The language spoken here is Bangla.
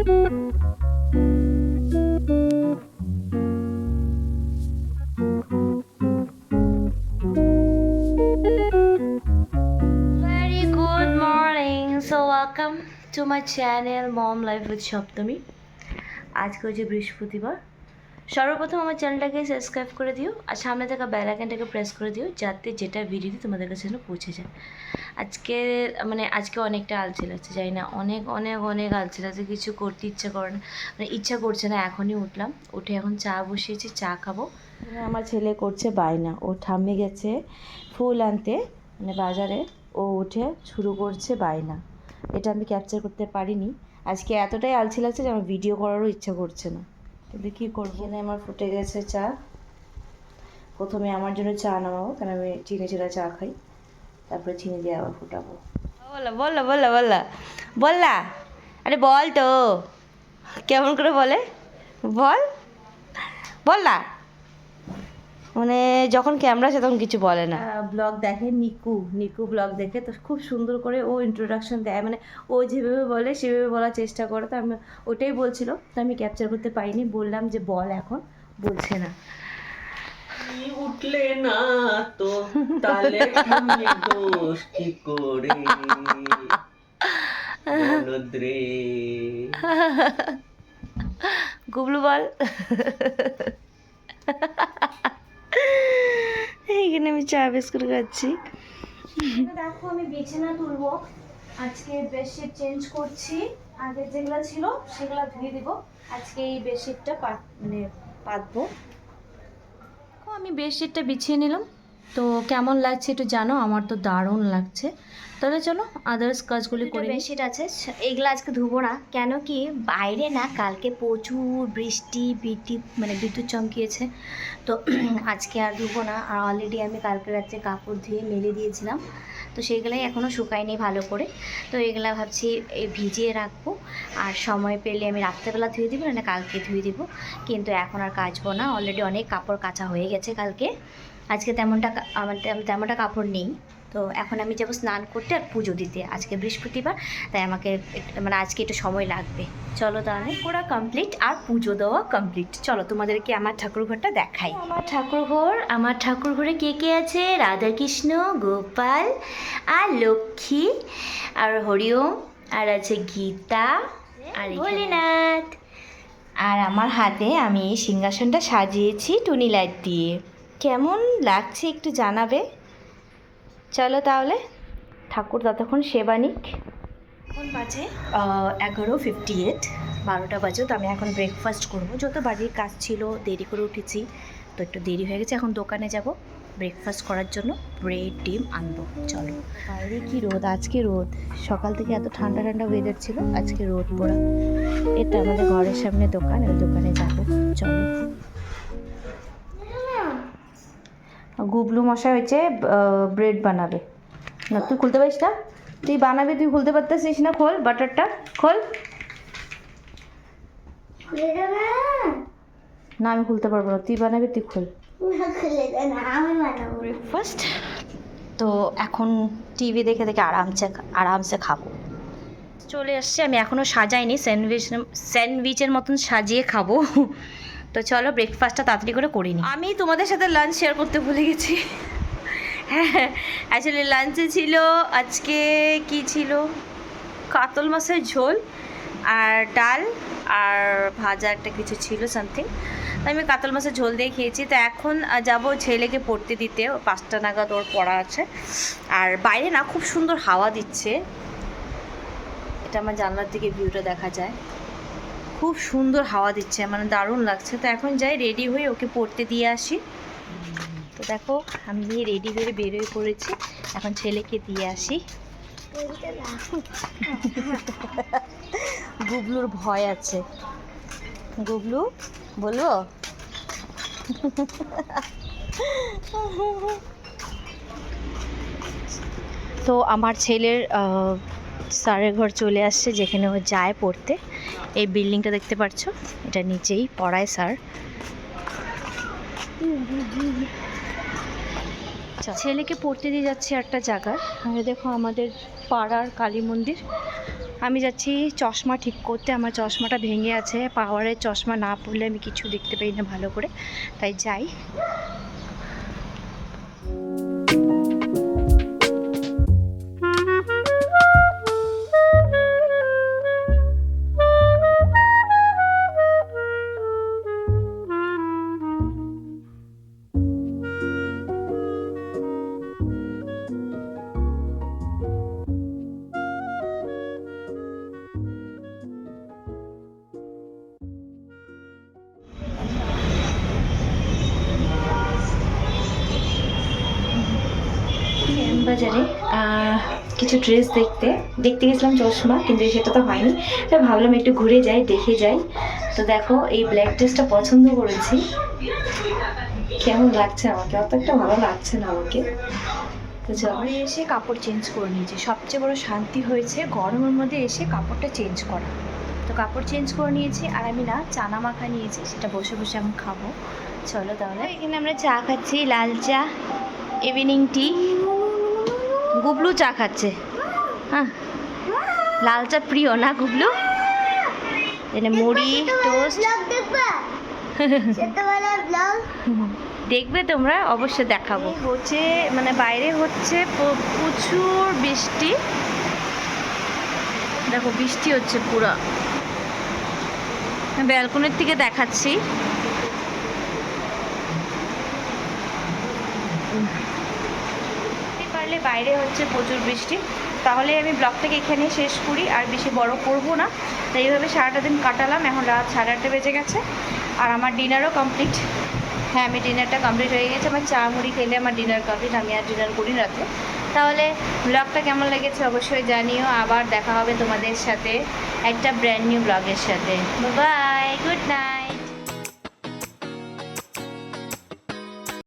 good morning. So welcome to my channel Mom Life with Shoptami. আজকে হচ্ছে বৃহস্পতিবার। সর্বপ্রথম আমার চ্যানেলটাকে সাবস্ক্রাইব করে দিও আর সামনে থাকা বেল আইকনটাকে প্রেস করে দিও যাতে যেটা ভিডিও তোমাদের কাছে যেন পৌঁছে যায়। আজকে অনেকটা আলসে লাগছে, জানি না, অনেক অনেক অনেক আলসে লাগছে, কিছু করতে ইচ্ছা করে না, ইচ্ছা করছে না। এখনই উঠলাম, উঠে এখন চা বসিয়েছি, চা খাবো। আমার ছেলে করছে বায়না, ও ঠাম্মি গেছে ফুল আনতে বাজারে, ও উঠে শুরু করছে বায়না। এটা আমি ক্যাপচার করতে পারিনি, আজকে এতটাই আলসি লাগছে যে আমার ভিডিও করারও ইচ্ছা করছে না, কিন্তু কী করবো। এখানে আমার ফুটে গেছে চা। প্রথমে আমার জন্য চা নামাবো, কারণ আমি চিনি ছাড়া চা খাই, তারপরে চিনি দিয়ে আবার ফুটাবো। বললা বললা বললা বললা বললা, আরে বল তো, কেমন করে বলে, বল বললা। যখন ক্যামেরা আছে তখন কিছু বলে না। ব্লগ দেখে নিকু ব্লগ দেখে, তো খুব সুন্দর করে ও ইন্ট্রোডাকশন দেয়, ও যেভাবে বলে সেভাবে বলার চেষ্টা করে। তো আমি ওটাই বলছিল, তো আমি ক্যাপচার করতে পারিনি, বললাম যে বল, এখন বলছে না। উঠলে না তো তালে তুমি দোষ কি করে বলদ্রে গুবলু বল। এইখানে আমি চা বিস্কুট খাচ্ছি। দেখো আমি বিছানা তুলবো, আজকে বেডশিট চেঞ্জ করছি, আগে যেগুলো ছিল সেগুলো ধুয়ে দিব, আজকে এই বেডশিটটা পাতবো। আমি বেডশিটটা বিছিয়ে নিলাম, তো কেমন লাগছে একটু জানো, আমার তো দারুণ লাগছে। তাহলে চলো আদার্স কাজগুলি করে। বেডশিট আছে, এইগুলো আজকে ধুবো না, কেন কি বাইরে না কালকে প্রচুর বৃষ্টি বিদ্যুৎ চমকিয়েছে, তো আজকে আর ধুবো না। আর অলরেডি আমি কালকে রাত্রে কাপড় ধুয়ে মেলে দিয়েছিলাম, তো সেইগুলাই এখনও শুকায়নি ভালো করে, তো এগুলা ভাবছি ভিজিয়ে রাখবো, আর সময় পেলে আমি রাত্রেবেলা ধুয়ে দিব, না কালকে ধুয়ে দিব, কিন্তু এখন আর কাচবো না। অলরেডি অনেক কাপড় কাচা হয়ে গেছে কালকে, আজকে তেমনটা কাপড় নেই। তো এখন আমি যাবো স্নান করতে আর পুজো দিতে, আজকে বৃহস্পতিবার, তাই আমাকে আজকে একটু সময় লাগবে। চলো তাহলে করা কমপ্লিট আর পুজো দেওয়া কমপ্লিট, চলো তোমাদেরকে আমার ঠাকুরঘরটা দেখাই। আমার ঠাকুরঘরে কে কে আছে, রাধাকৃষ্ণ, গোপাল আর লক্ষ্মী আর হরিওম, আর আছে গীতা আর ভোলেনাথ, আর আমার হাতে আমি এই সিংহাসনটা সাজিয়েছি টুনি লাইট দিয়ে। কেমন লাগছে একটু জানাবে। চলো তাহলে ঠাকুর ততক্ষণ সেবা নিক। এখন বাজে 11:58, 12টা বাজে, তো আমি এখন ব্রেকফাস্ট করবো। যত বাড়ির কাজ ছিল, দেরি করে উঠেছি, তো একটু দেরি হয়ে গেছে। এখন দোকানে যাব ব্রেকফাস্ট করার জন্য, ব্রেড ডিম আনবো। চলো। বাইরে কি রোদ, আজকে রোদ, সকাল থেকে এত ঠান্ডা ঠান্ডা ওয়েদার ছিল, আজকে রোদ পড়া। এটা আমাদের ঘরের সামনে দোকান, ওই দোকানে যাবো। চলো। গুবলু মশা হয়েছে ব্রেড বানাবে না, তুই খুলতে পারিস না, তুই বানাবি, তুই খুলতে পারতেছিস না, খোল বাটারটা, খোল না, আমি খুলতে পারবো না, তুই বানাবি, তুই খোল। ব্রেকফাস্ট তো এখন টিভি দেখে দেখে আরামসে খাবো। চলে আসছে, আমি এখনও সাজাইনি, স্যান্ডউইচের মতন সাজিয়ে খাবো। তো চলো ব্রেকফাস্টটা তাড়াতাড়ি করে করিনি। আমি তোমাদের সাথে লাঞ্চ শেয়ার করতে ভুলে গেছি। হ্যাঁ, অ্যাকচুয়ালি লাঞ্চে ছিল আজকে কি ছিল, কাতল মাছের ঝোল আর ডাল আর ভাজা একটা কিছু ছিল সামথিং, আমি কাতল মাছের ঝোল দিয়ে খেয়েছি। তো এখন যাব ছেলেকে পড়তে দিতে, 5টা নাগাদ ওর পড়া আছে। আর বাইরে না খুব সুন্দর হাওয়া দিচ্ছে, এটা আমার জানলার দিকে ভিউটা দেখা যায়, খুব সুন্দর হাওয়া দিচ্ছে, দারুণ লাগছে। তো এখন যাই রেডি হয়ে ওকে পড়তে দিয়ে আসি। তো দেখো আমি রেডি হয়ে বেরোয় পড়েছি, এখন ছেলেকে দিয়ে আসি। গুবলুর ভয় আছে, গুবলু বলবো। তো আমার ছেলের স্যারের ঘর চলে আসছে, যেখানে ও যায় পড়তে। এই বিল্ডিংটা দেখতে পাচ্ছ, এটা নিচেই পড়ায় স্যার। ছেলেকে পড়তে দিয়ে যাচ্ছি একটা জায়গায়, আর দেখো আমাদের পাড়ার কালী মন্দির, আমি যাচ্ছি চশমা ঠিক করতে। আমার চশমাটা ভেঙে আছে, পাওয়ারের চশমা না পড়লে আমি কিছু দেখতে পাই না ভালো করে, তাই যাই। বাজারে কিছু ড্রেস দেখতে গেছিলাম চশমা, কিন্তু সেটা তো হয়নি, তাই ভাবলাম একটু ঘুরে যাই, দেখে যাই। তো দেখো এই ব্ল্যাক ড্রেসটা পছন্দ করেছি। কেমন লাগছে আমাকে? অত একটা ভালো লাগছে না আমাকে। তো ঘরে এসে কাপড় চেঞ্জ করে নিয়েছি। সবচেয়ে বড় শান্তি হয়েছে গরমের মধ্যে এসে কাপড়টা চেঞ্জ করা। তো কাপড় চেঞ্জ করে নিয়েছি, আর আমি না চানা মাখা নিয়েছি, সেটা বসে বসে আমি খাবো। চলো তাহলে। এখানে আমরা চা খাচ্ছি, লাল চা, ইভিনিং টি। গুবলু চা খাচ্ছে। হ্যাঁ, লাল চা প্রিয় না গুবলু? এখানে মুড়ি, টোস্ট। দেখবে তোমরা? অবশ্যই দেখাবো। হচ্ছে মানে বাইরে হচ্ছে প্রচুর বৃষ্টি। দেখো বৃষ্টি হচ্ছে পুরো। ব্যালকনির থেকে দেখাচ্ছি। পারলে বাইরে হচ্ছে প্রচুর বৃষ্টি। তাহলে আমি ব্লগটাকে এখানে শেষ করি, আর বেশি বড় করবো না। তাই এইভাবে সারাটা দিন কাটালাম। এখন রাত 8:30 বেজে গেছে, আর আমার ডিনারও কমপ্লিট। হ্যাঁ, আমি ডিনারটা কমপ্লিট হয়ে গেছে। আমার চা মুড়ি খেলে আমার ডিনার কমপ্লিট। আমি আর ডিনার করি রাতে। তাহলে ব্লগটা কেমন লেগেছে অবশ্যই জানিও। আবার দেখা হবে তোমাদের সাথে একটা ব্র্যান্ড নিউ ব্লগের সাথে। বাই।